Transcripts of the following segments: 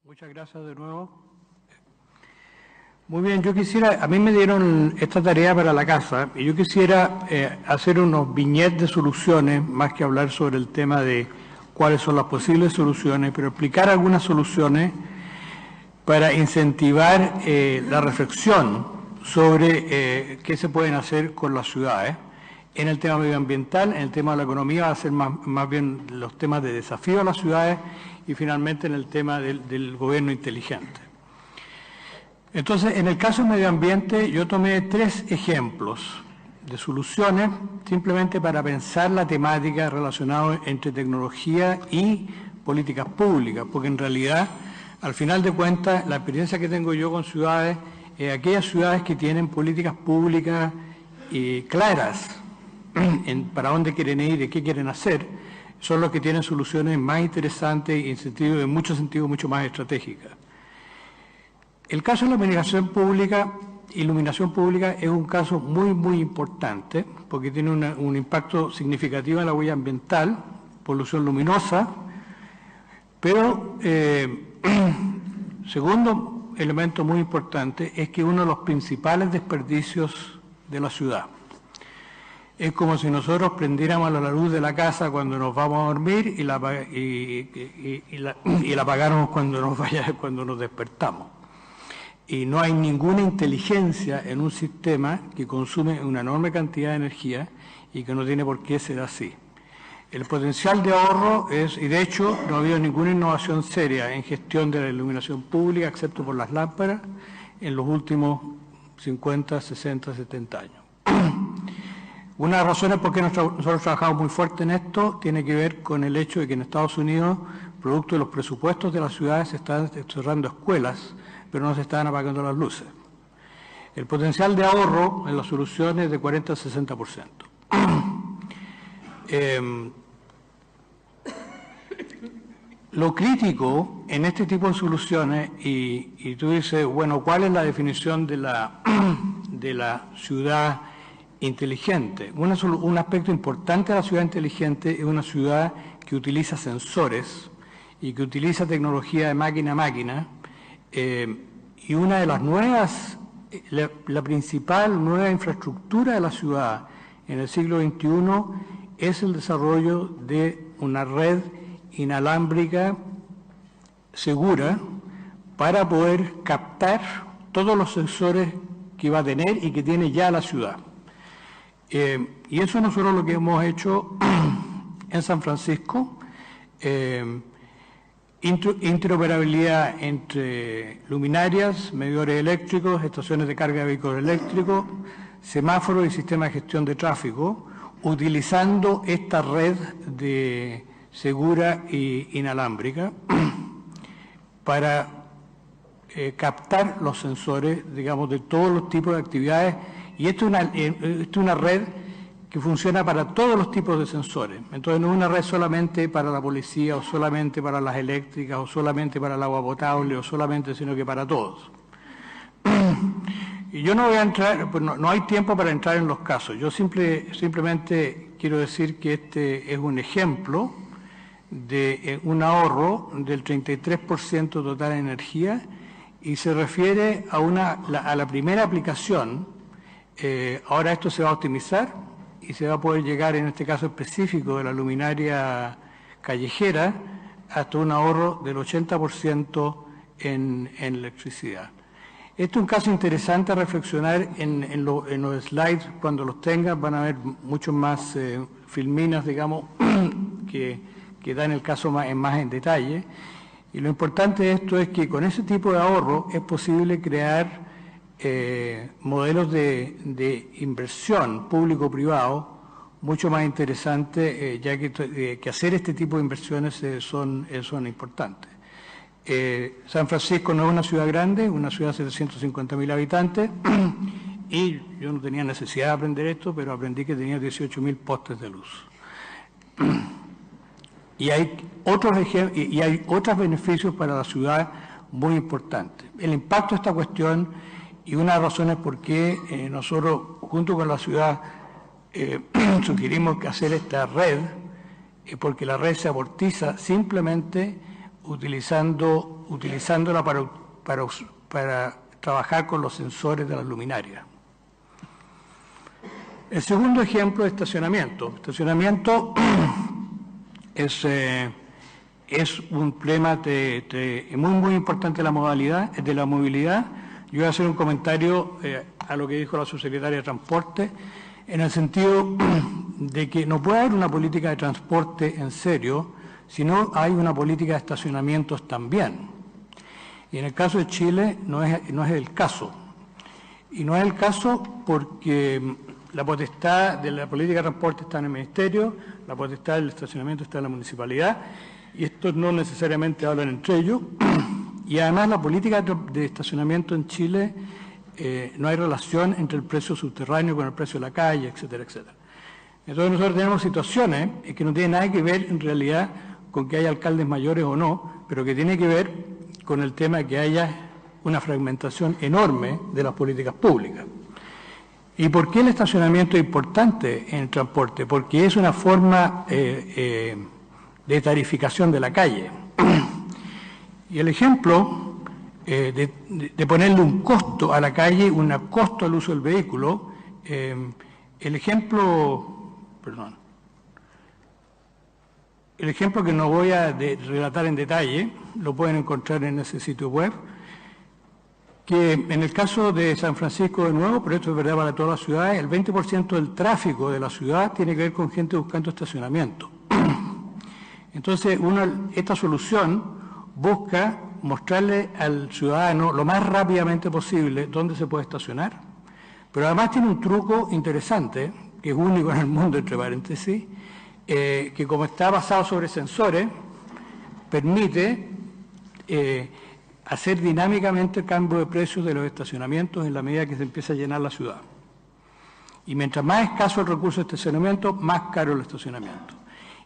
Muchas gracias de nuevo. Muy bien, yo quisiera, a mí me dieron esta tarea para la casa y yo quisiera hacer unos viñetes de soluciones, más que hablar sobre el tema de cuáles son las posibles soluciones, pero explicar algunas soluciones para incentivar la reflexión sobre qué se pueden hacer con las ciudades. En el tema medioambiental, en el tema de la economía, va a ser más bien los temas de desafío a las ciudades y finalmente en el tema del gobierno inteligente. Entonces, en el caso del medio ambiente, yo tomé 3 ejemplos de soluciones simplemente para pensar la temática relacionada entre tecnología y políticas públicas, porque en realidad, al final de cuentas, la experiencia que tengo yo con ciudades es aquellas ciudades que tienen políticas públicas claras para dónde quieren ir y qué quieren hacer, son los que tienen soluciones más interesantes y en muchos sentidos mucho más estratégicas. El caso de la iluminación pública es un caso muy importante porque tiene un impacto significativo en la huella ambiental, polución luminosa, pero segundo elemento muy importante es que uno de los principales desperdicios de la ciudad. Es como si nosotros prendiéramos la luz de la casa cuando nos vamos a dormir y la apagáramos cuando nos despertamos. Y no hay ninguna inteligencia en un sistema que consume una enorme cantidad de energía y que no tiene por qué ser así. El potencial de ahorro y de hecho no ha habido ninguna innovación seria en gestión de la iluminación pública, excepto por las lámparas, en los últimos 50, 60, 70 años. Una de las razones por qué nosotros trabajamos muy fuerte en esto tiene que ver con el hecho de que en Estados Unidos, producto de los presupuestos de las ciudades, se están cerrando escuelas, pero no se están apagando las luces. El potencial de ahorro en las soluciones es de 40 a 60%. Lo crítico en este tipo de soluciones, y tú dices, bueno, ¿cuál es la definición de la ciudad inteligente? Un aspecto importante de la ciudad inteligente es una ciudad que utiliza sensores y que utiliza tecnología de máquina a máquina, y una de las la principal nueva infraestructura de la ciudad en el siglo XXI es el desarrollo de una red inalámbrica segura para poder captar todos los sensores que va a tener y que tiene ya la ciudad. Y eso nosotros lo que hemos hecho en San Francisco, interoperabilidad entre luminarias, medidores eléctricos, estaciones de carga de vehículos eléctricos, semáforos y sistemas de gestión de tráfico, utilizando esta red segura e inalámbrica para captar los sensores, digamos, de todos los tipos de actividades. Y esto es una red que funciona para todos los tipos de sensores. Entonces no es una red solamente para la policía, o solamente para las eléctricas, o solamente para el agua potable, sino que para todos. Y yo no voy a entrar, pues no hay tiempo para entrar en los casos. Yo simplemente quiero decir que este es un ejemplo de un ahorro del 33% total en energía y se refiere a la primera aplicación. Ahora esto se va a optimizar y se va a poder llegar, en este caso específico de la luminaria callejera, hasta un ahorro del 80% en electricidad. Este es un caso interesante a reflexionar en los slides. Cuando los tengan van a ver muchos más filminas, digamos, que dan el caso más en detalle. Y lo importante de esto es que con ese tipo de ahorro es posible crear modelos de inversión público-privado mucho más interesantes, ya que hacer este tipo de inversiones son importantes. San Francisco no es una ciudad grande, una ciudad de 750.000 habitantes, y yo no tenía necesidad de aprender esto, pero aprendí que tenía 18.000 postes de luz. Y hay otros beneficios para la ciudad muy importantes. El impacto de esta cuestión, y una de las razones por qué nosotros, junto con la ciudad, sugerimos que hacer esta red, porque la red se amortiza simplemente utilizándola para trabajar con los sensores de las luminarias. El segundo ejemplo es estacionamiento. Estacionamiento es un problema muy importante de la movilidad. Yo voy a hacer un comentario a lo que dijo la subsecretaria de Transporte, en el sentido de que no puede haber una política de transporte en serio si no hay una política de estacionamientos también. Y en el caso de Chile no es el caso. Y no es el caso porque la potestad de la política de transporte está en el Ministerio, la potestad del estacionamiento está en la municipalidad, y estos no necesariamente hablan entre ellos. Y además la política de estacionamiento en Chile, no hay relación entre el precio subterráneo con el precio de la calle, etcétera, etcétera. Entonces nosotros tenemos situaciones que no tienen nada que ver en realidad con que haya alcaldes mayores o no, pero que tiene que ver con el tema de que haya una fragmentación enorme de las políticas públicas. ¿Y por qué el estacionamiento es importante en el transporte? Porque es una forma de tarificación de la calle. Y el ejemplo de ponerle un costo a la calle, un costo al uso del vehículo, el ejemplo que no voy a relatar en detalle, lo pueden encontrar en ese sitio web, que en el caso de San Francisco de nuevo, pero esto es verdad para todas las ciudades, el 20% del tráfico de la ciudad tiene que ver con gente buscando estacionamiento. Entonces, esta solución busca mostrarle al ciudadano lo más rápidamente posible dónde se puede estacionar, pero además tiene un truco interesante, que es único en el mundo, entre paréntesis, que como está basado sobre sensores, permite hacer dinámicamente el cambio de precios de los estacionamientos en la medida que se empieza a llenar la ciudad. Y mientras más escaso el recurso de estacionamiento, más caro el estacionamiento.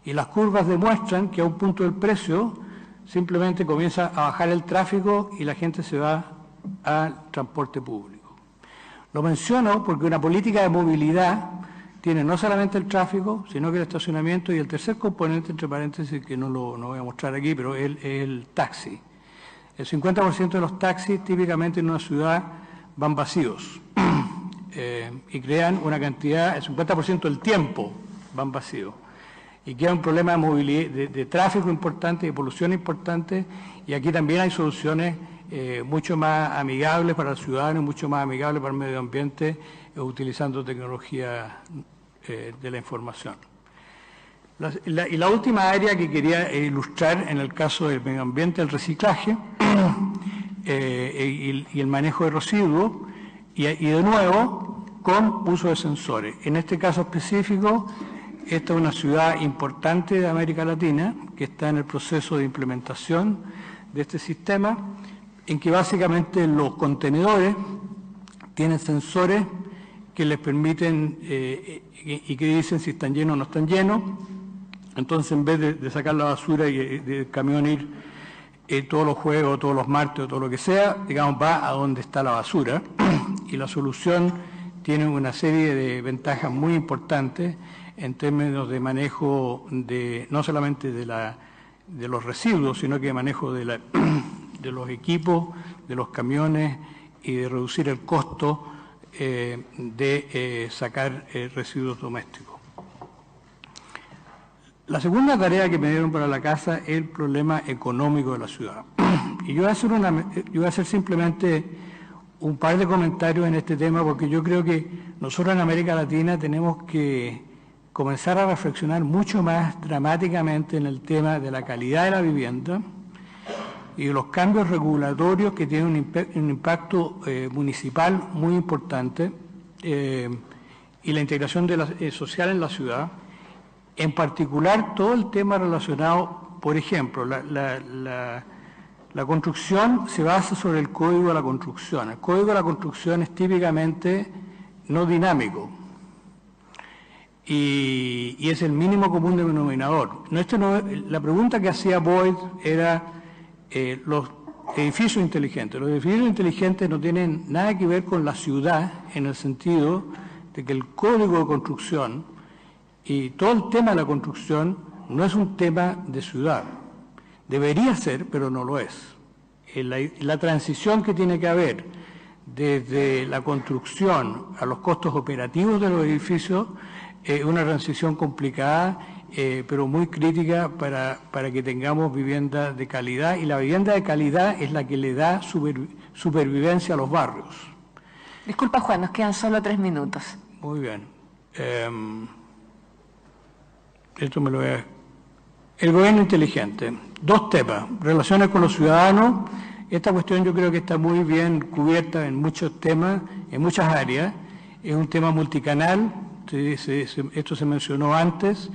Y las curvas demuestran que a un punto del precio simplemente comienza a bajar el tráfico y la gente se va al transporte público. Lo menciono porque una política de movilidad tiene no solamente el tráfico, sino que el estacionamiento, y el tercer componente, entre paréntesis, que no voy a mostrar aquí, pero es el taxi. El 50% de los taxis típicamente en una ciudad van vacíos y crean una cantidad, el 50% del tiempo van vacíos. Y queda un problema de movilidad, de tráfico importante, de polución importante, y aquí también hay soluciones mucho más amigables para el ciudadano, mucho más amigables para el medio ambiente, utilizando tecnología de la información. Y la última área que quería ilustrar en el caso del medio ambiente, el reciclaje y el manejo de residuos, y de nuevo con uso de sensores. En este caso específico, esta es una ciudad importante de América Latina que está en el proceso de implementación de este sistema, en que básicamente los contenedores tienen sensores que les permiten y que dicen si están llenos o no están llenos. Entonces, en vez de sacar la basura y del camión ir todos los jueves, todos los martes o todo lo que sea, digamos, va a donde está la basura. Y la solución tiene una serie de ventajas muy importantes en términos de manejo no solamente de los residuos, sino que de manejo de los equipos, de los camiones y de reducir el costo de sacar residuos domésticos. La segunda tarea que me dieron para la casa es el problema económico de la ciudad. Y yo voy a hacer simplemente un par de comentarios en este tema, porque yo creo que nosotros en América Latina tenemos que comenzar a reflexionar mucho más dramáticamente en el tema de la calidad de la vivienda y de los cambios regulatorios que tienen un impacto municipal muy importante y la integración social en la ciudad. En particular, todo el tema relacionado, por ejemplo, la construcción se basa sobre el código de la construcción. El código de la construcción es típicamente no dinámico y es el mínimo común denominador. La pregunta que hacía Boyd era los edificios inteligentes. Los edificios inteligentes no tienen nada que ver con la ciudad en el sentido de que el código de construcción y todo el tema de la construcción no es un tema de ciudad. Debería ser, pero no lo es. La transición que tiene que haber desde la construcción a los costos operativos de los edificios es una transición complicada, pero muy crítica para que tengamos vivienda de calidad, y la vivienda de calidad es la que le da supervivencia a los barrios. Disculpa, Juan, nos quedan solo 3 minutos. Muy bien. Esto me lo voy a... El gobierno inteligente. 2 temas. Relaciones con los ciudadanos. Esta cuestión yo creo que está muy bien cubierta en muchos temas, en muchas áreas. Es un tema multicanal. Esto se mencionó antes.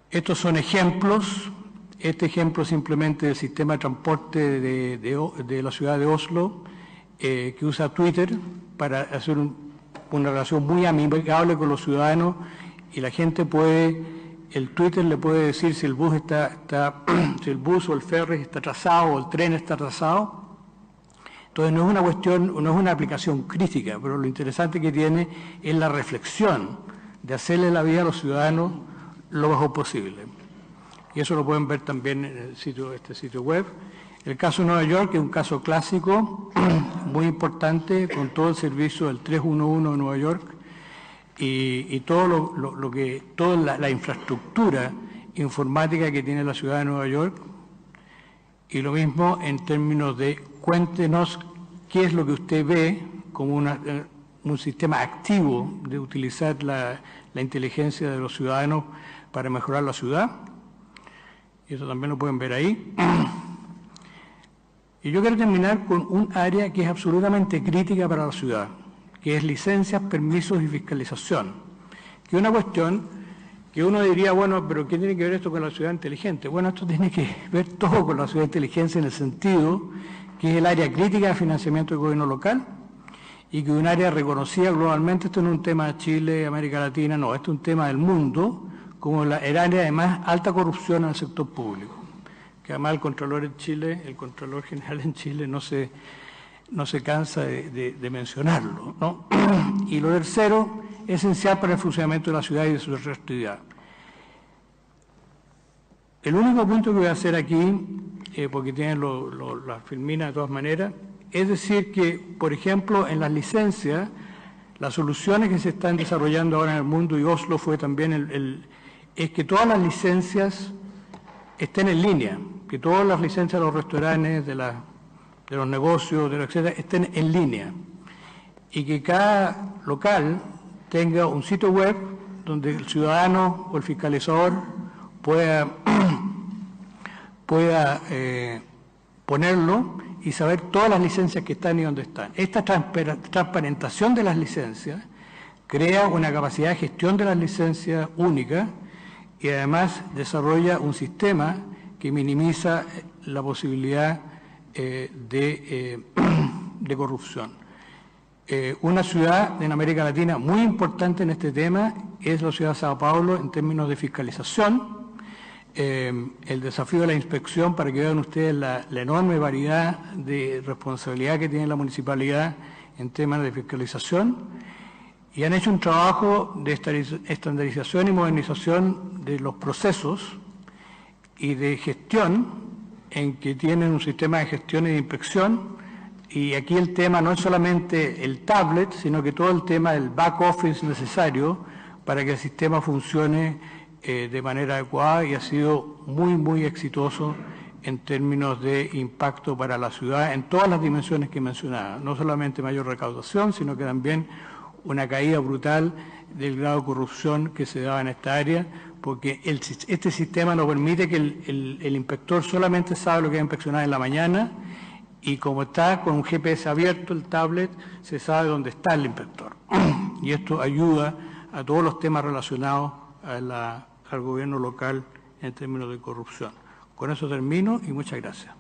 Estos son ejemplos. Este ejemplo simplemente del sistema de transporte de la ciudad de Oslo, que usa Twitter para hacer una relación muy amigable con los ciudadanos, y la gente el Twitter le puede decir si el bus si el bus o el ferry está atrasado o el tren está atrasado. Entonces no es una cuestión, no es una aplicación crítica, pero lo interesante que tiene es la reflexión de hacerle la vida a los ciudadanos lo mejor posible. Y eso lo pueden ver también en este sitio web. El caso de Nueva York es un caso clásico, muy importante, con todo el servicio del 311 de Nueva York y todo toda la infraestructura informática que tiene la ciudad de Nueva York. Y lo mismo en términos de cuéntenos qué es lo que usted ve como un sistema activo de utilizar la inteligencia de los ciudadanos para mejorar la ciudad. Y eso también lo pueden ver ahí. Y yo quiero terminar con un área que es absolutamente crítica para la ciudad, que es licencias, permisos y fiscalización, que es una cuestión que uno diría, bueno, pero ¿qué tiene que ver esto con la ciudad inteligente? Bueno, esto tiene que ver todo con la ciudad inteligente en el sentido que es el área crítica de financiamiento del gobierno local y que es un área reconocida globalmente. Esto no es un tema de Chile, América Latina, no, esto es un tema del mundo, como el área de más alta corrupción en el sector público, que además el Contralor General en Chile no se cansa de mencionarlo, ¿no? Y lo tercero, esencial para el funcionamiento de la ciudad y de su reactividad. El único punto que voy a hacer aquí, porque tienen las filminas de todas maneras, es decir que, por ejemplo, en las licencias, las soluciones que se están desarrollando ahora en el mundo, y Oslo fue también es que todas las licencias estén en línea, que todas las licencias de los restaurantes, de los negocios, etcétera, estén en línea, y que cada local tenga un sitio web donde el ciudadano o el fiscalizador pueda ponerlo y saber todas las licencias que están y dónde están. Esta transparentación de las licencias crea una capacidad de gestión de las licencias única y además desarrolla un sistema que minimiza la posibilidad de corrupción. Una ciudad en América Latina muy importante en este tema es la ciudad de Sao Paulo en términos de fiscalización. El desafío de la inspección, para que vean ustedes la enorme variedad de responsabilidad que tiene la municipalidad en temas de fiscalización, y han hecho un trabajo de estandarización y modernización de los procesos y de gestión, en que tienen un sistema de gestión y de inspección. Y aquí el tema no es solamente el tablet, sino que todo el tema del back office necesario para que el sistema funcione de manera adecuada, y ha sido muy, muy exitoso en términos de impacto para la ciudad en todas las dimensiones que mencionaba. No solamente mayor recaudación, sino que también una caída brutal del grado de corrupción que se daba en esta área, porque este sistema no permite que el inspector solamente sabe lo que va a inspeccionar en la mañana, y como está con un GPS abierto, el tablet, se sabe dónde está el inspector. Y esto ayuda a todos los temas relacionados al gobierno local en términos de corrupción. Con eso termino y muchas gracias.